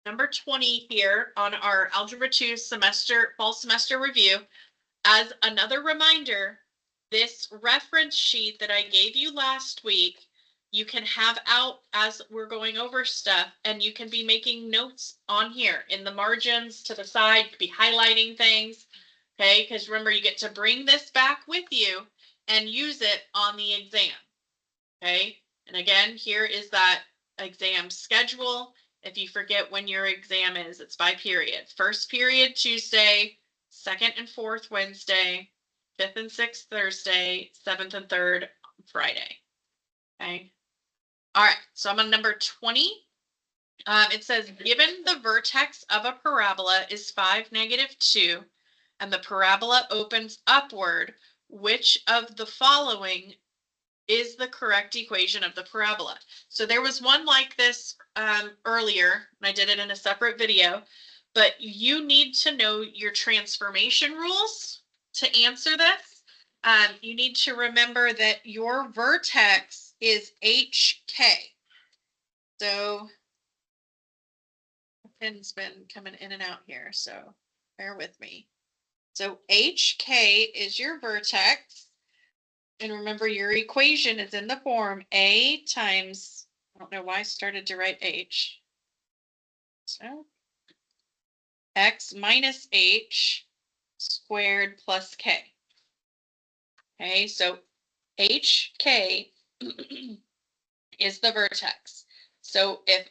number 20 here on our Algebra 2 fall semester review. As another reminder, this reference sheet that I gave you last week, you can have out as we're going over stuff, and you can be making notes on here in the margins to the side, be highlighting things, okay? Because remember, you get to bring this back with you and use it on the exam, okay? And again, here is that exam schedule. If you forget when your exam is, it's by period. First period Tuesday, second and fourth Wednesday, fifth and sixth Thursday, seventh and third Friday. Okay. All right. So I'm on number 20. It says, given the vertex of a parabola is 5, -2, and the parabola opens upward, which of the following is the correct equation of the parabola? So there was one like this earlier, and I did it in a separate video, but you need to know your transformation rules to answer this. You need to remember that your vertex is HK. So the pin's been coming in and out here, so bear with me. So HK is your vertex. And remember, your equation is in the form A times, I don't know why I started to write H. So X minus H squared plus K. Okay, so HK is the vertex. So if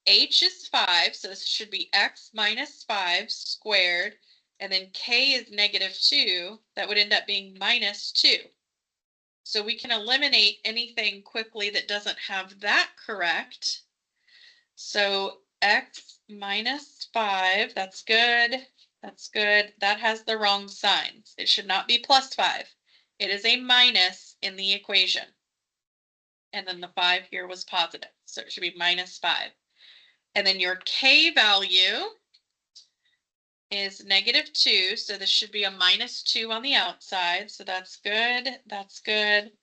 H is 5, so this should be X minus 5 squared, and then K is -2, that would end up being -2. So we can eliminate anything quickly that doesn't have that correct. So X minus 5, that's good. That's good. That has the wrong signs. It should not be +5. It is a minus in the equation. And then the 5 here was positive. So it should be -5. And then your K value is -2. So this should be a -2 on the outside. So that's good. That's good.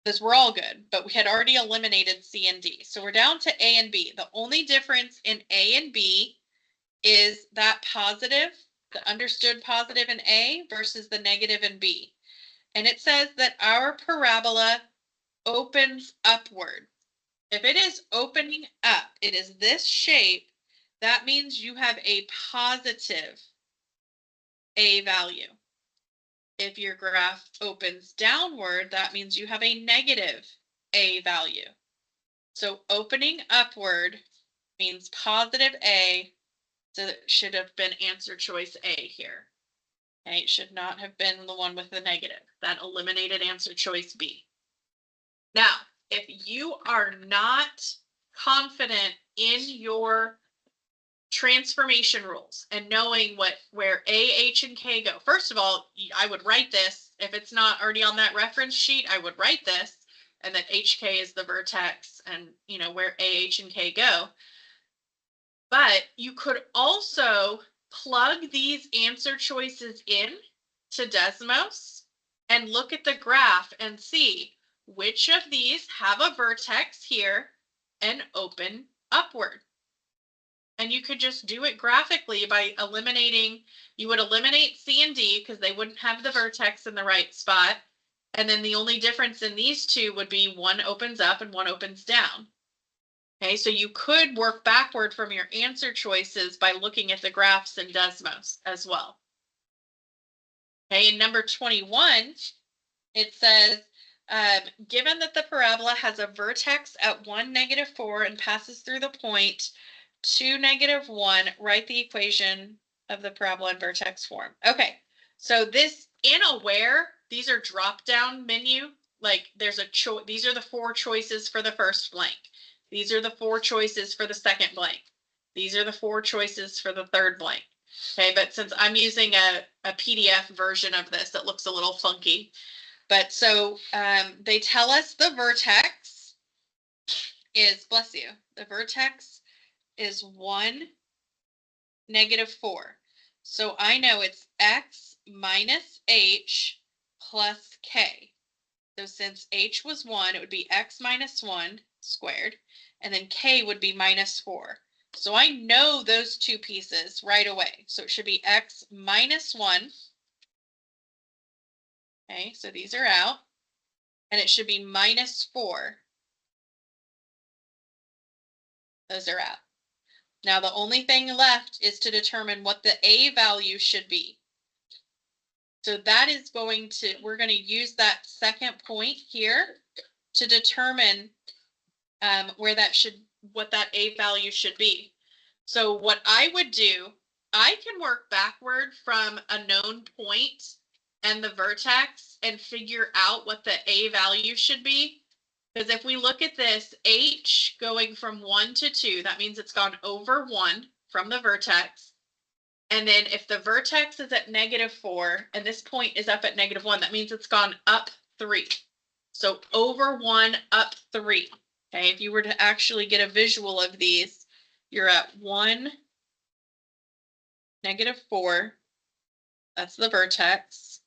Those were all good, but we had already eliminated C and D. So we're down to A and B. The only difference in A and B is that positive, the understood positive in A versus the negative in B. And it says that our parabola opens upward. If it is opening up, it is this shape, that means you have a positive A value. If your graph opens downward, that means you have a negative A value. So opening upward means positive A, so it should have been answer choice A here. Okay, it should not have been the one with the negative. That eliminated answer choice B. Now, if you are not confident in your transformation rules and knowing where A, H, and K go. First of all, I would write this. If it's not already on that reference sheet, I would write this, and that HK is the vertex and where A, H, and K go. But you could also plug these answer choices in to Desmos and look at the graph and see which of these have a vertex here and open upward. And you could just do it graphically by eliminating, you would eliminate C and D because they wouldn't have the vertex in the right spot. And then the only difference in these two would be one opens up and one opens down. Okay, so you could work backward from your answer choices by looking at the graphs in Desmos as well. Okay, in number 21, it says, given that the parabola has a vertex at 1, -4 and passes through the point 2, -1, write the equation of the parabola in vertex form. Okay, so this in Aware, these are drop down menu. Like there's a choice. These are the 4 choices for the first blank. These are the 4 choices for the second blank. These are the 4 choices for the third blank. Okay, but since I'm using a PDF version of this, it looks a little funky. But so they tell us the vertex is, bless you, the vertex is 1, -4. So I know it's X minus H plus K. So since H was 1, it would be X minus 1 squared, and then K would be -4. So I know those two pieces right away. So it should be x minus 1. Okay, so these are out. And it should be minus 4. Those are out. Now the only thing left is to determine what the a value should be. So that is going to, we're going to use that second point here to determine where that should, what that a value should be. So what I would do, I can work backward from a known point and the vertex and figure out what the a value should be. Because if we look at this, h going from 1 to 2, that means it's gone over 1 from the vertex. And then if the vertex is at -4 and this point is up at -1, that means it's gone up 3. So over 1, up 3. Okay, if you were to actually get a visual of these, you're at 1, -4. That's the vertex.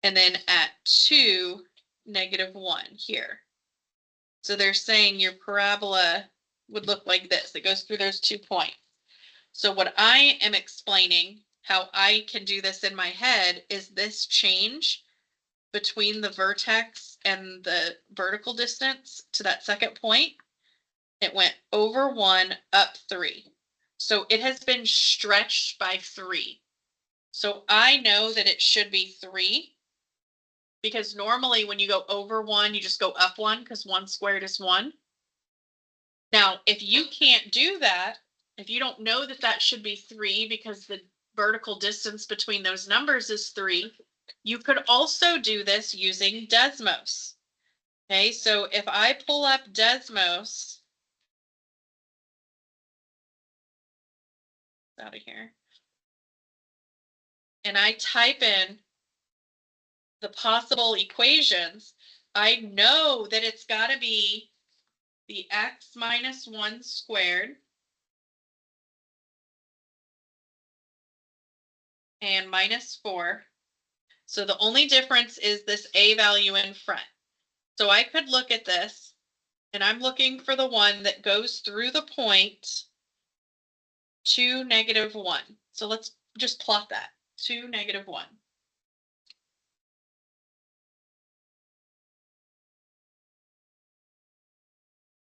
And then at 2, -1 here. So they're saying your parabola would look like this. It goes through those 2 points. So what I am explaining, how I can do this in my head, is this change between the vertex and the vertical distance to that second point. It went over 1, up 3. So it has been stretched by 3. So I know that it should be 3. Because normally when you go over 1, you just go up 1 because 1 squared is 1. Now, if you can't do that, if you don't know that that should be 3 because the vertical distance between those numbers is 3, you could also do this using Desmos. Okay, so if I pull up Desmos, out of here, and I type in the possible equations, I know that it's got to be the x minus 1 squared and minus 4. So the only difference is this a value in front. So I could look at this, and I'm looking for the one that goes through the point 2, -1. So let's just plot that, 2, -1.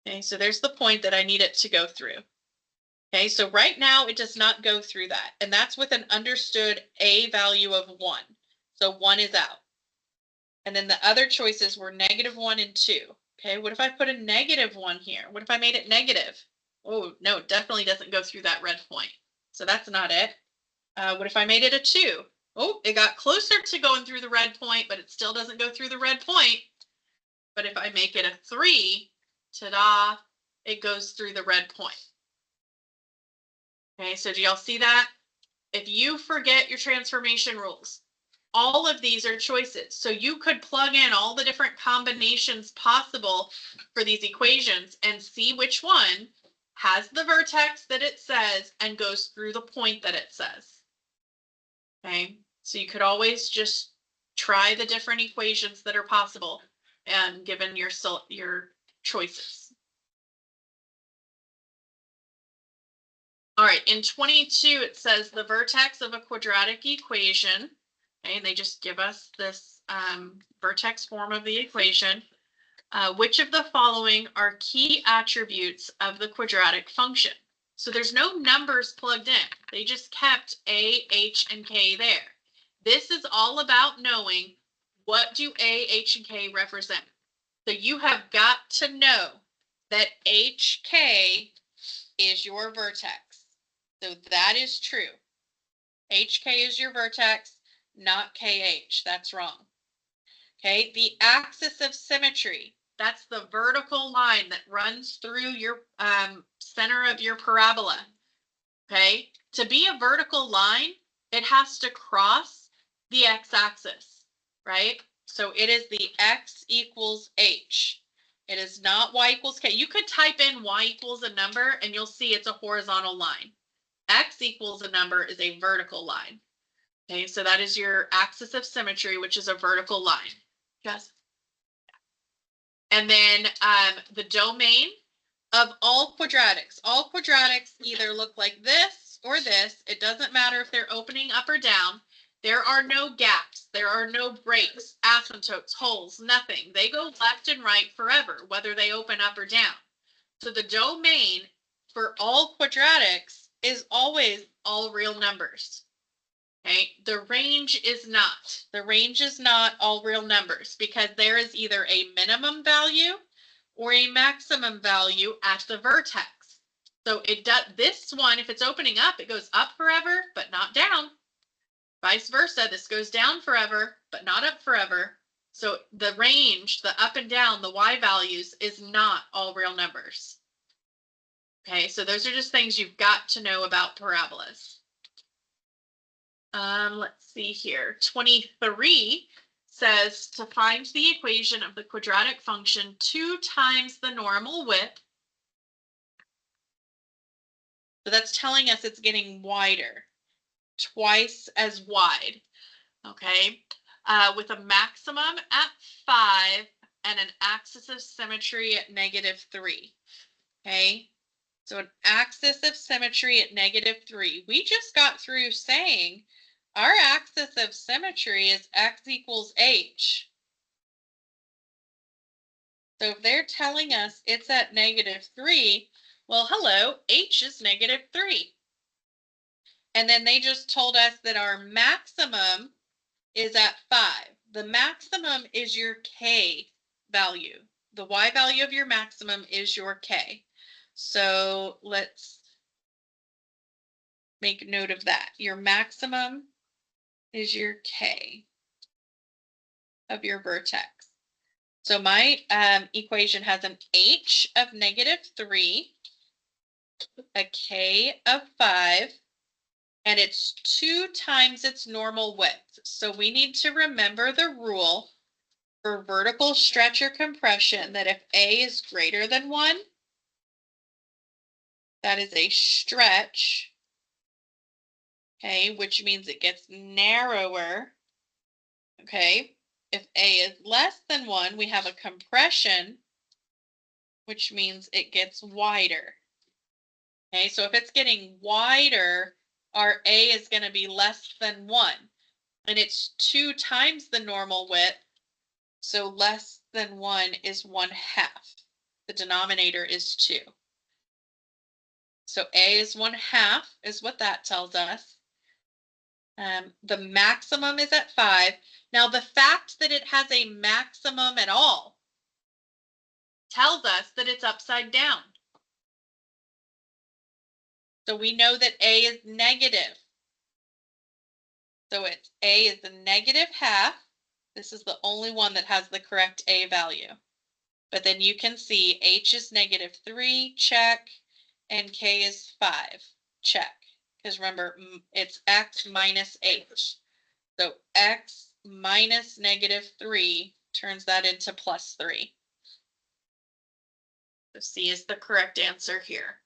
Okay, so there's the point that I need it to go through. Okay, so right now it does not go through that, and that's with an understood a value of 1. So 1 is out. And then the other choices were -1 and 2. Okay, what if I put a -1 here? What if I made it negative? Oh, no, it definitely doesn't go through that red point. So that's not it. What if I made it a 2? Oh, it got closer to going through the red point, but it still doesn't go through the red point. But if I make it a 3, ta-da, it goes through the red point. Okay, so do y'all see that? If you forget your transformation rules, all of these are choices. So you could plug in all the different combinations possible for these equations and see which one has the vertex that it says and goes through the point that it says. Okay, so you could always just try the different equations that are possible and given your choices. All right, in 22, it says the vertex of a quadratic equation. Okay, and they just give us this vertex form of the equation. Which of the following are key attributes of the quadratic function? So there's no numbers plugged in. They just kept a, h, and k there. This is all about knowing what do a, h, and k represent. So you have got to know that hk is your vertex. So that is true. hk is your vertex, not kh. That's wrong. Okay, the axis of symmetry, that's the vertical line that runs through your center of your parabola. Okay, to be a vertical line, it has to cross the x-axis, right? So it is the x equals h. It is not y equals k. You could type in y equals a number and you'll see it's a horizontal line. X equals a number is a vertical line. Okay, so that is your axis of symmetry, which is a vertical line. Yes. And then the domain, of all quadratics. All quadratics either look like this or this. It doesn't matter if they're opening up or down. There are no gaps. There are no breaks, asymptotes, holes, nothing. They go left and right forever, whether they open up or down. So the domain for all quadratics is always all real numbers. Okay, the range is not. The range is not all real numbers because there is either a minimum value or a maximum value at the vertex. So it does this one, if it's opening up, it goes up forever, but not down. Vice versa, this goes down forever, but not up forever. So the range, the up and down, the y values is not all real numbers. Okay, so those are just things you've got to know about parabolas. Let's see here. 23 says to find the equation of the quadratic function 2 times the normal width. So that's telling us it's getting wider, twice as wide. Okay, with a maximum at 5 and an axis of symmetry at -3. Okay, so an axis of symmetry at -3. We just got through saying our axis of symmetry is x equals h. So if they're telling us it's at -3, well, hello, h is -3. And then they just told us that our maximum is at 5. The maximum is your k value. The y value of your maximum is your k. So let's make note of that. Your maximum is your k of your vertex. So my equation has an h of -3, a k of 5, and it's 2 times its normal width. So we need to remember the rule for vertical stretch or compression that if a is greater than 1, that is a stretch, okay, which means it gets narrower. Okay, if a is less than 1, we have a compression, which means it gets wider. Okay, so if it's getting wider, our a is going to be less than 1, and it's 2 times the normal width, so less than 1 is 1/2. The denominator is 2. So a is 1/2 is what that tells us. The maximum is at 5. Now the fact that it has a maximum at all tells us that it's upside down. So we know that a is negative. So it's a is the -1/2. This is the only one that has the correct a value. But then you can see h is -3, check, and k is 5, check. Because remember, it's x minus h. So x minus -3 turns that into +3. So C is the correct answer here.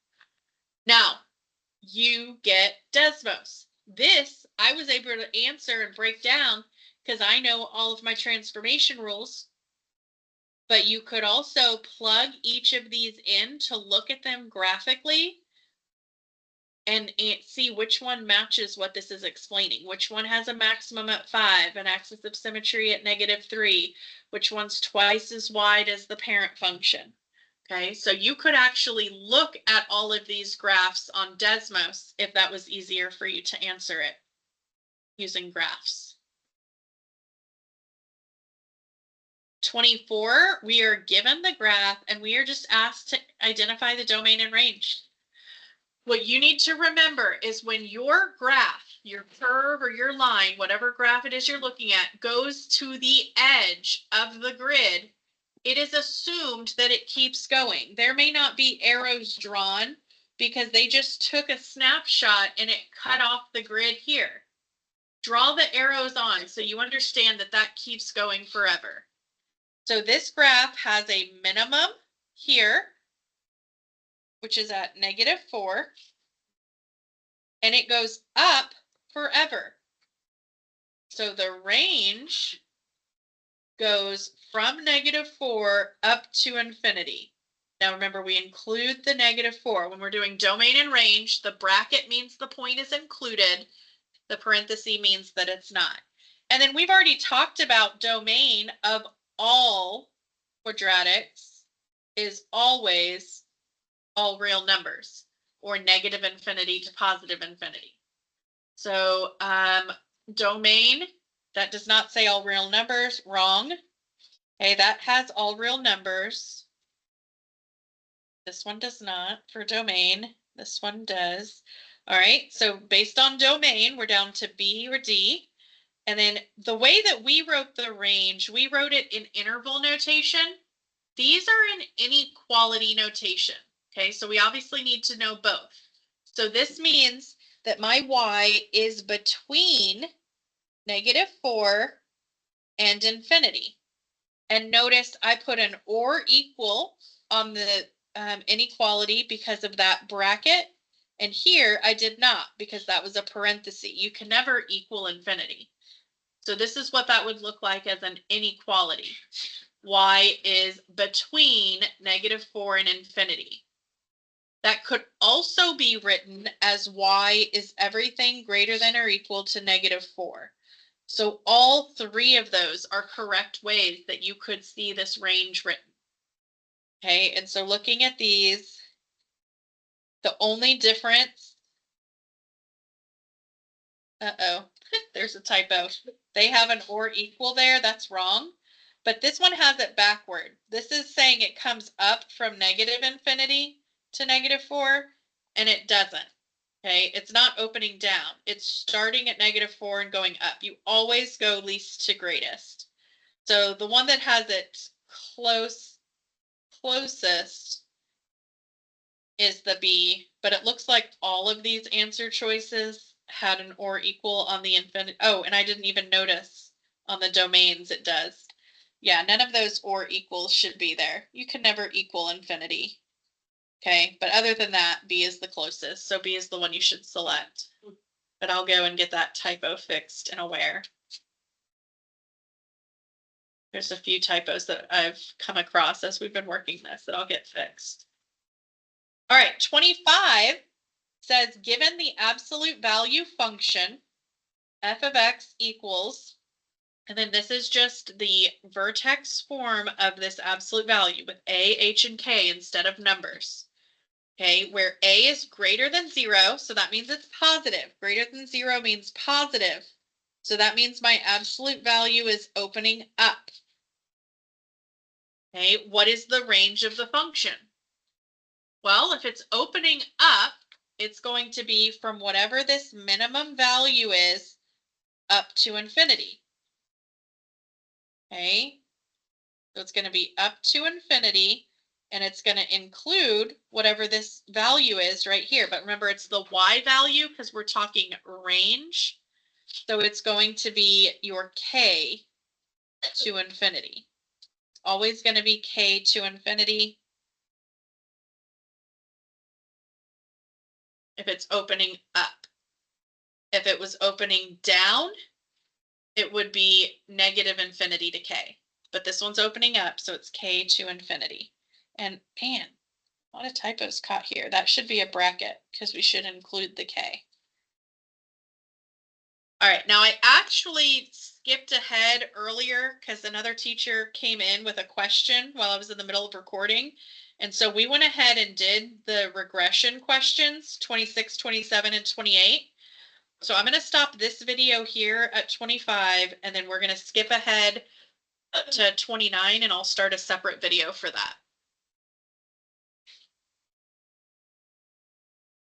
Now, you get Desmos. This I was able to answer and break down because I know all of my transformation rules. But you could also plug each of these in to look at them graphically and see which one matches what this is explaining. Which one has a maximum at 5, an axis of symmetry at -3, which one's twice as wide as the parent function. Okay, so you could actually look at all of these graphs on Desmos if that was easier for you to answer it using graphs. 24, we are given the graph and we are just asked to identify the domain and range. What you need to remember is when your graph, your curve or your line, whatever graph it is you're looking at, goes to the edge of the grid, it is assumed that it keeps going. There may not be arrows drawn because they just took a snapshot and it cut off the grid here. Draw the arrows on so you understand that that keeps going forever. So this graph has a minimum here, which is at -4, and it goes up forever. So the range goes from -4 up to infinity. Now remember, we include the -4. When we're doing domain and range, the bracket means the point is included. The parenthesis means that it's not. And then we've already talked about domain of all quadratics is always all real numbers, or negative infinity to positive infinity. So domain, that does not say all real numbers, wrong. Okay, that has all real numbers. This one does not for domain. This one does. All right, so based on domain, we're down to B or D. And then the way that we wrote the range, we wrote it in interval notation. These are in inequality notation. Okay, so we obviously need to know both. So this means that my y is between -4 and infinity. And notice I put an or equal on the inequality because of that bracket. And here I did not, because that was a parenthesis. You can never equal infinity. So this is what that would look like as an inequality. Y is between -4 and infinity. That could also be written as y is everything greater than or equal to -4. So all three of those are correct ways that you could see this range written. Okay, and so looking at these, the only difference, there's a typo. They have an or equal there, that's wrong. But this one has it backward. This is saying it comes up from -infinity to -4, and it doesn't. Okay, it's not opening down. It's starting at -4 and going up. You always go least to greatest. So the one that has it closest is the B, but it looks like all of these answer choices had an or equal on the infinity. Oh, and I didn't even notice on the domains it does. Yeah, none of those or equals should be there. You can never equal infinity. Okay, but other than that, B is the closest. So B is the one you should select. But I'll go and get that typo fixed and aware. There's a few typos that I've come across as we've been working this that I'll get fixed. All right, 25 says, given the absolute value function, f of x equals, and then this is just the vertex form of this absolute value with a, h, and k instead of numbers. Okay, where a is greater than 0, so that means it's positive. Greater than 0 means positive. So that means my absolute value is opening up. Okay, what is the range of the function? Well, if it's opening up, it's going to be from whatever this minimum value is up to infinity. Okay, so it's going to be up to infinity, and it's going to include whatever this value is right here. But remember, it's the y value because we're talking range. So it's going to be your k to infinity. It's always going to be k to infinity if it's opening up. If it was opening down, it would be -infinity to k. But this one's opening up, so it's k to infinity. And man, a lot of typos caught here. That should be a bracket because we should include the k. All right, now I actually skipped ahead earlier because another teacher came in with a question while I was in the middle of recording. And so we went ahead and did the regression questions, 26, 27, and 28. So I'm going to stop this video here at 25, and then we're going to skip ahead to 29, and I'll start a separate video for that.